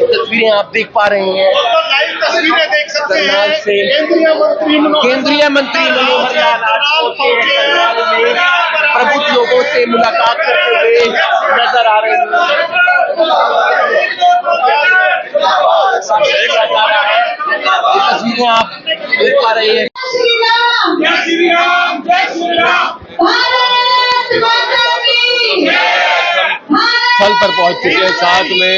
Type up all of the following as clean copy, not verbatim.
तस्वीरें आप देख पा रहे हैं, तस्वीरें देख सकते हैं। केंद्रीय मंत्री मनोहर लाल प्रबुद्ध लोगों से मुलाकात करते हुए नजर आ रहे हैं। ये तस्वीरें आप देख पा रहे हैं। स्थल पर पहुंच चुके हैं, साथ में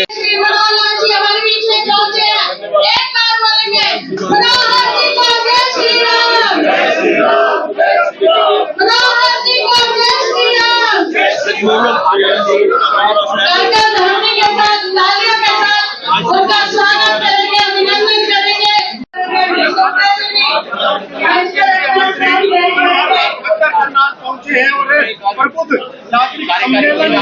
उनका स्वागत करेंगे, अभिनंदन करेंगे। पहुंचे हैं और प्रबुद्ध नागरिक सम्मेलन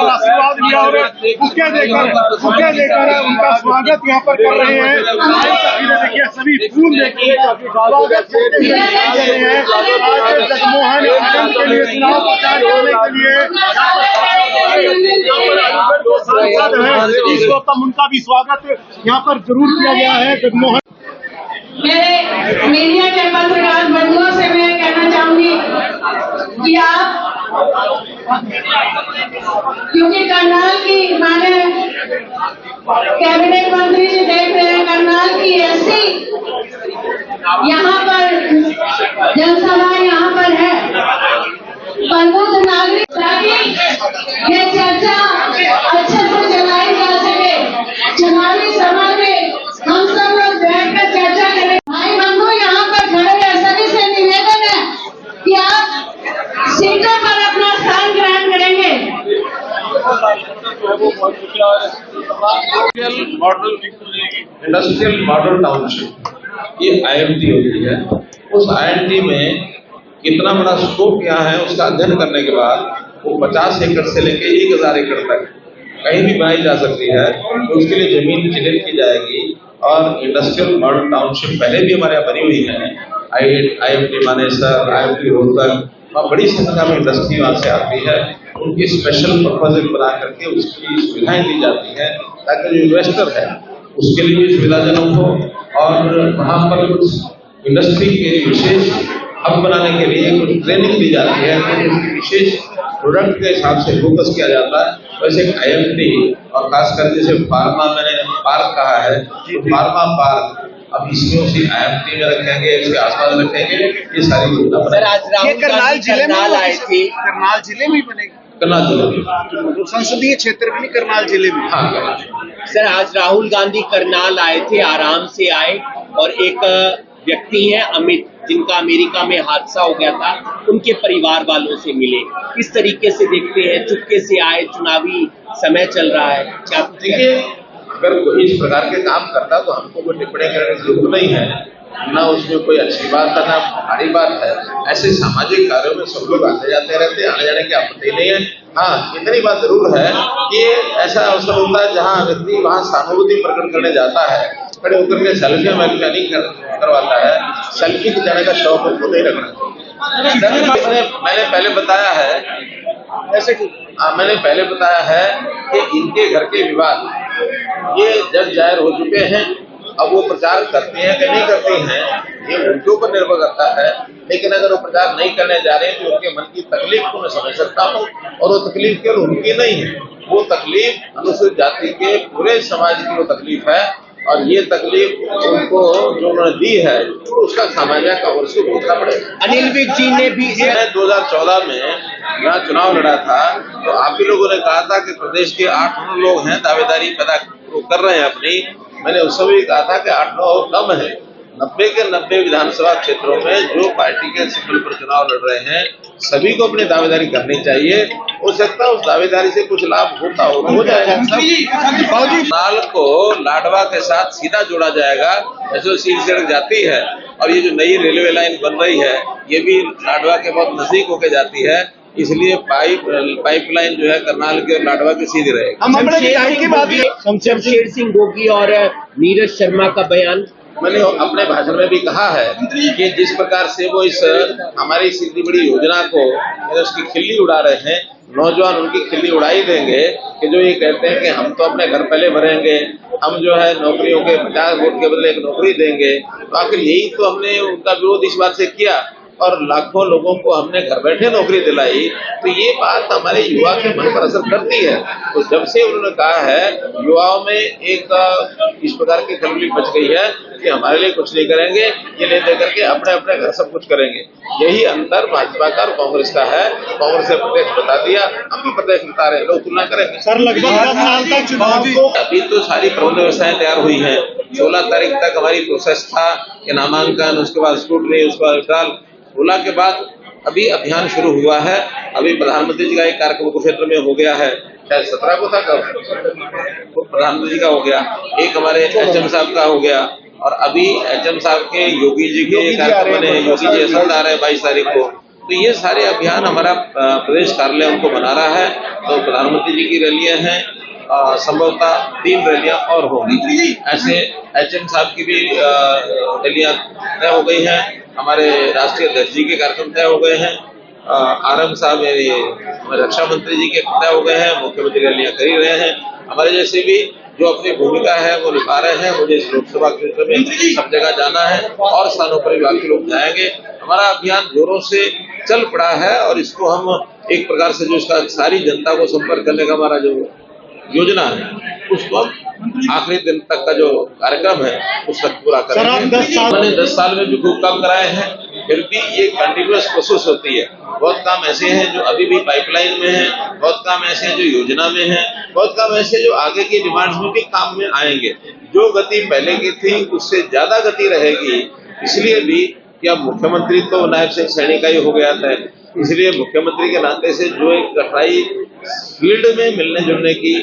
आशीर्वाद लिया और बुके देकर उनका स्वागत यहाँ पर कर रहे हैं। तस्वीरें देखिए, सभी फूल देखिए स्वागत करते हुए दिखाई दे रहे हैं। जगमोहन आनंद के लिए चुनाव प्रचार करने के लिए सांसद है सतीश गौतम, उनका भी स्वागत यहाँ पर जरूर किया गया है। जगमोहन मेरे मीडिया के पत्रकार बंधुओं से मैं कहना चाहूंगी कि आप, क्योंकि करनाल की हमारे कैबिनेट मंत्री जी देख रहे हैं, करनाल की ऐसी यहाँ पर जनसभा यहाँ पर है प्रबुद्ध नागरिक, ताकि ये चर्चा अच्छे से चलाई जा सके। चुनावी सभा में हम सब लोग बैठकर चर्चा करें। भाई बंधु यहाँ पर खड़े हैं, सभी से निवेदन है कि आप सीटों पर अपना स्थान ग्रहण करेंगे। इंडस्ट्रियल मॉडल टाउनशिप ये IMT होती है। उस IMT में कितना बड़ा स्कोप क्या है उसका अध्ययन करने के बाद वो 50 एकड़ से लेके 1000 एकड़ तक कहीं भी बनाई जा सकती है। तो उसके लिए जमीन चिन्हित की जाएगी और इंडस्ट्रियल मॉडल टाउनशिप पहले भी हमारे यहाँ बनी हुई है। IMT मानेसर, IMT रोहतक और बड़ी संख्या में इंडस्ट्री वहाँ से आती है। उनकी स्पेशल प्रपोजल बना करके उसकी सुविधाएं दी जाती है ताकि जो इन्वेस्टर है उसके लिए भी सुविधाजनक हो। और वहाँ पर कुछ इंडस्ट्री के विशेष हब बनाने के लिए कुछ ट्रेनिंग दी जाती है, कुछ विशेष प्रोडक्ट के हिसाब से फोकस किया जाता है। वैसे IMT और खासकर जैसे फार्मा, मैंने पार्क कहा है, फार्मा पार्क अब इसमें उसी IMT में रखेंगे, इसके आसपास रखेंगे। ये सारी योजना करनाल जिले में आए थे, करनाल जिले में बनेगा, करनाल जिले में संसदीय क्षेत्र में नहीं, करनाल जिले में। हाँ, सर आज राहुल गांधी करनाल आए थे, आराम से आए और एक व्यक्ति हैं अमित, जिनका अमेरिका में हादसा हो गया था, उनके परिवार वालों से मिले। किस तरीके से देखते हैं, चुपके से आए, चुनावी समय चल रहा है, क्या देखिए अगर कोई इस प्रकार के काम करता तो हमको कोई टिप्पणी करने की जरूरत नहीं है, ना उसमें कोई अच्छी बात है ना भारी बात है। ऐसे सामाजिक कार्यों में सब लोग आते जाते रहते हैं, आने जाने की आपत्ति नहीं है। हाँ, इतनी बात जरूर है कि ऐसा अवसर होता है जहाँ व्यक्ति वहाँ सहानुभूति प्रकट करने जाता है, खड़े होकर के सेल्फी नहीं करवाता है। सेल्फी के जाने का शौक उसको नहीं रखना चाहिए। मैंने पहले बताया है, ऐसे मैंने पहले बताया है कि इनके घर के विवाद ये जज जाहिर हो चुके हैं अब वो प्रचार करती हैं कि नहीं करती हैं ये उनके ऊपर निर्भर करता है, लेकिन अगर वो प्रचार नहीं करने जा रहे हैं तो उनके मन की तकलीफ को मैं समझ सकता हूँ। और वो तकलीफ केवल उनकी नहीं है, वो तकलीफ अनुसूचित जाति के पूरे समाज की वो तकलीफ है, और ये तकलीफ उनको जो उन्होंने दी है तो उसका खामियाजा कांग्रेस को भुगतना पड़ेगा। अनिल विज जी ने भी 2014 में यहाँ चुनाव लड़ा था तो आप ही लोगों ने कहा था कि प्रदेश के 8-9 लोग हैं दावेदारी पैदा कर रहे हैं अपनी। मैंने उस समय कहा था कि 8-9 कम है। 90 के 90 विधानसभा क्षेत्रों में जो पार्टी के सिंबल पर चुनाव लड़ रहे हैं सभी को अपनी दावेदारी करनी चाहिए। हो सकता है उस दावेदारी से कुछ लाभ होता हो जाएगा। नाल को लाडवा के साथ सीधा जोड़ा जाएगा, ऐसे सीधी सड़क जाती है, और ये जो नई रेलवे लाइन बन रही है ये भी लाडवा के बहुत नजदीक होके जाती है, इसलिए पाइपलाइन जो है करनाल के और लाडवा के सीधी रहेगी। शमशेर सिंह गोगी और नीरज शर्मा का बयान मैंने अपने भाषण में भी कहा है कि जिस प्रकार से वो इस हमारी इतनी बड़ी योजना को उसकी खिल्ली उड़ा रहे हैं, नौजवान उनकी खिल्ली उड़ाई देंगे कि जो ये कहते हैं कि हम तो अपने घर पहले भरेंगे, हम जो है नौकरियों के 50 वोट के बदले एक नौकरी देंगे। तो आखिर यही तो हमने उनका विरोध इस बात से किया और लाखों लोगों को हमने घर बैठे नौकरी दिलाई। तो ये बात हमारे युवा के मन पर असर करती है। तो जब से उन्होंने कहा है युवाओं में एक इस प्रकार की खलबली बच गई है कि हमारे लिए कुछ नहीं करेंगे, ये ले दे करके अपने अपने घर सब कुछ करेंगे। यही अंतर भाजपा का और कांग्रेस का है। कांग्रेस ने प्रत्यक्ष बता दिया, हम भी प्रत्यक्ष बता रहे हैं, लोग तुलना करेंगे। सर लगभग 10 साल तक चुनाव अभी तो सारी प्रबंध व्यवस्थाएं तैयार हुई हैं। 16 तारीख तक हमारी प्रोसेस था कि नामांकन, उसके बाद स्क्रूटनी, उसके बाद विड्रॉल। 16 के बाद अभी अभियान शुरू हुआ है। अभी प्रधानमंत्री जी का एक कार्यक्रम कुरुक्षेत्र में हो गया है, शायद 17 को था, कब वो प्रधानमंत्री जी का हो गया, एक हमारे एचएम साहब का हो गया, और अभी एचएम साहब के योगी जी के कार्यक्रम बने, योगी जी असंध आ रहे हैं 22 तारीख को। तो ये सारे अभियान हमारा प्रदेश कार्यालय उनको बना रहा है। तो प्रधानमंत्री जी की रैलियां हैं, संभवतः 3 रैलियां और होंगी। ऐसे एचएम साहब की भी रैलियां तय हो गई हैं, हमारे राष्ट्रीय अध्यक्ष जी के कार्यक्रम तय हो गए हैं, आरएम साहब रक्षा मंत्री जी के तय हो गए हैं, मुख्यमंत्री रैलियां कर ही रहे हैं। हमारे जैसे भी जो अपनी भूमिका है वो निभा रहे हैं। मुझे इस लोकसभा क्षेत्र में सब जगह जाना है और स्थानों पर भी बाकी लोग जाएंगे। हमारा अभियान जोरों से चल पड़ा है और इसको हम एक प्रकार से जो इसका सारी जनता को संपर्क करने का हमारा जो योजना है उसको आखिरी दिन तक का जो कार्यक्रम है उस तक पूरा करेंगे। मैंने 10 साल में भी खूब काम कराए हैं, फिर भी ये कंटिन्यूअस प्रोसेस होती है। बहुत काम ऐसे हैं जो अभी भी पाइपलाइन में हैं, बहुत काम ऐसे हैं जो योजना में हैं, बहुत काम ऐसे जो आगे की डिमांड्स में भी काम में आएंगे। जो गति पहले की थी उससे ज्यादा गति रहेगी। इसलिए भी कि अब मुख्यमंत्री तो नायब सिंह सैनी का ही हो गया था, इसलिए मुख्यमंत्री के नाते से जो एक कठिनाई फील्ड में मिलने जुलने की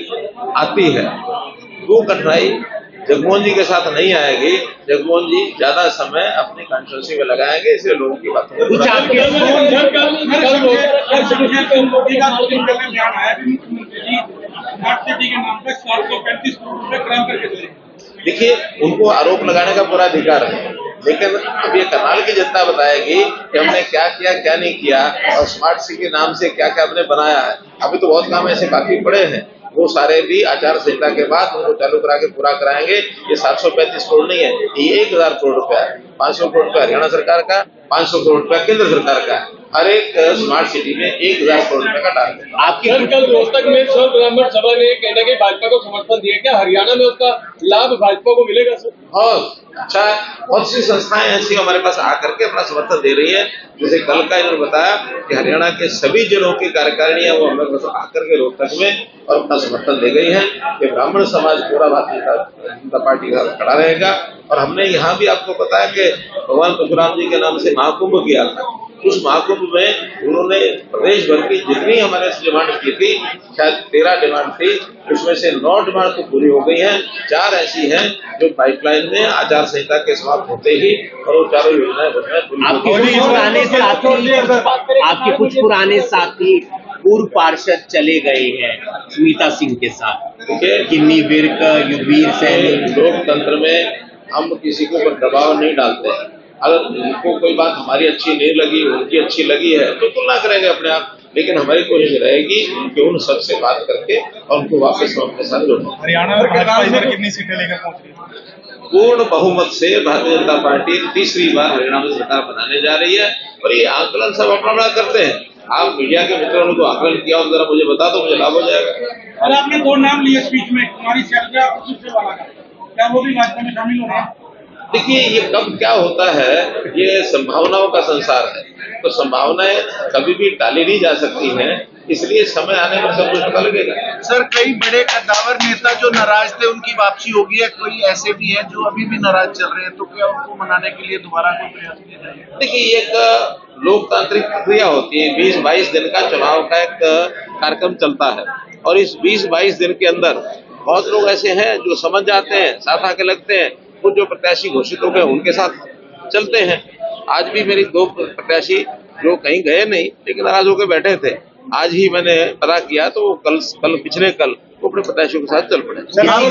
आती है वो कठिनाई जगमोहन जी के साथ नहीं आएगी। जगमोहन जी ज्यादा समय अपनी कॉन्स्टिट्यूंसी में लगाएंगे, इसलिए लोगों की बातों को देखिए, उनको आरोप लगाने का पूरा अधिकार है, लेकिन अब ये करनाल की जनता बताएगी कि हमने क्या किया क्या नहीं किया और स्मार्ट सिटी के नाम से क्या क्या हमने बनाया है। अभी तो बहुत काम ऐसे बाकी पड़े हैं, वो सारे भी आचार संहिता के बाद उनको चालू करा के पूरा कराएंगे। ये 735 करोड़ नहीं है, ये 1000 करोड़ रुपया है। 500 करोड़ रुपया हरियाणा सरकार का, 500 करोड़ रुपया केंद्र सरकार का। हर एक स्मार्ट सिटी में 1000 करोड़ रुपए का टारगेट। आपकी कल रोहतक में सर्व ब्राह्मण सभा ने कहीं ना कहीं भाजपा को समर्थन दिया, क्या हरियाणा में उसका लाभ भाजपा को मिलेगा सर? बहुत अच्छा, बहुत सी संस्थाएं ऐसी हमारे पास आकर के अपना समर्थन दे रही है। जैसे कल का इन्होंने बताया कि हरियाणा के सभी जिलों की कार्यकारिणियां वो हमारे पास आकर के रोहतक में और अपना समर्थन दे गई है कि ब्राह्मण समाज पूरा भारतीय जनता पार्टी का खड़ा रहेगा। और हमने यहाँ भी आपको बताया कि भगवान परशुराम जी के नाम से महाकुंभ किया था। उस महाकुंभ में उन्होंने प्रदेश भर की जितनी हमारे डिमांड की थी, शायद 13 डिमांड थी, उसमें से 9 डिमांड तो पूरी हो गई हैं। 4 ऐसी हैं जो पाइपलाइन में आचार संहिता के समाप्त होते ही और वो चारों योजनाएं आपके कुछ पुराने साथी पूर्व पार्षद चले गए हैं स्मिता सिंह के साथ, किन्नी विर्क, युगवीर सैनी। लोकतंत्र में हम किसी के ऊपर दबाव नहीं डालते हैं। अगर उनको कोई बात हमारी अच्छी नहीं लगी, उनकी अच्छी लगी है तो तुलना करेंगे अपने आप, लेकिन हमारी कोशिश रहेगी कि उन सबसे बात करके और उनको वापस हम अपने साथ जोड़ें। हरियाणा में भाजपा इधर कितनी सीटें लेकर पहुंच रही है? पूर्ण बहुमत से भारतीय जनता पार्टी तीसरी बार हरियाणा में सरकार बनाने जा रही है। और ये आंकलन सब अपना अपना करते हैं। आप मीडिया के मित्रों ने तो आंकलन किया हो, जरा मुझे बता दो, मुझे लाभ हो जाएगा। और आपने 2 नाम लिए स्पीच में, कुमारी शैलजा और सुरजेवाला का, क्या वो भी भाजपा में शामिल हो रहे हैं? देखिए, ये कब क्या होता है, ये संभावनाओं का संसार है, तो संभावनाएं कभी भी टाली नहीं जा सकती हैं, इसलिए समय आने पर सब कुछ पता लगेगा। सर, कई बड़े कद्दावर नेता जो नाराज थे उनकी वापसी होगी है, कोई ऐसे भी हैं जो अभी भी नाराज चल रहे हैं, तो क्या उनको मनाने के लिए दोबारा कोई प्रयास किया जाएगा? देखिए, ये एक लोकतांत्रिक प्रक्रिया होती है। 20-22 दिन का चुनाव का एक कार्यक्रम चलता है, और इस 20-22 दिन के अंदर बहुत लोग ऐसे हैं जो समझ जाते हैं, साथ आके लगते हैं, कुछ जो प्रत्याशी घोषित हो गए उनके साथ चलते हैं। आज भी मेरी 2 प्रत्याशी जो कहीं गए नहीं लेकिन नाराज होकर बैठे थे, आज ही मैंने पता किया तो वो पिछले कल वो अपने प्रत्याशियों के साथ चल पड़े। आपको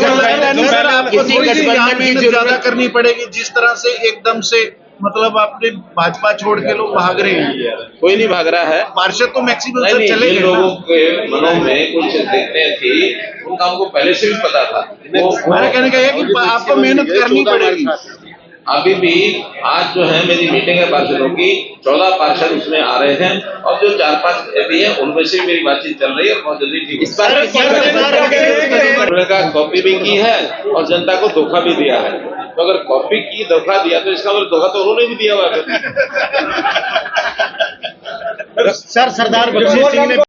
ज्यादा करनी पड़ेगी, जिस तरह से एकदम से मतलब आपने भाजपा छोड़ के लोग भाग रहे हैं। कोई नहीं भाग रहा है, पार्षद तो मैक्सिमम नहीं, चले जिन लोगों के मनों में कुछ देखने थी उनका हमको पहले से भी पता था। मेरा कहने का है कि आपको मेहनत करनी पड़ेगी। अभी भी आज जो है मेरी मीटिंग है पार्षदों की, 14 पार्षद उसमें आ रहे हैं, और जो 4-5 भी है उनमें से मेरी बातचीत चल रही है, बहुत जल्दी ठीक। इस बार उन्होंने कहा कॉपी भी की है और जनता को धोखा भी दिया है, तो अगर कॉपी की धोखा दिया तो इसका मतलब धोखा तो उन्होंने भी दिया हुआ है। सर, सरदार बख्शी सिंह ने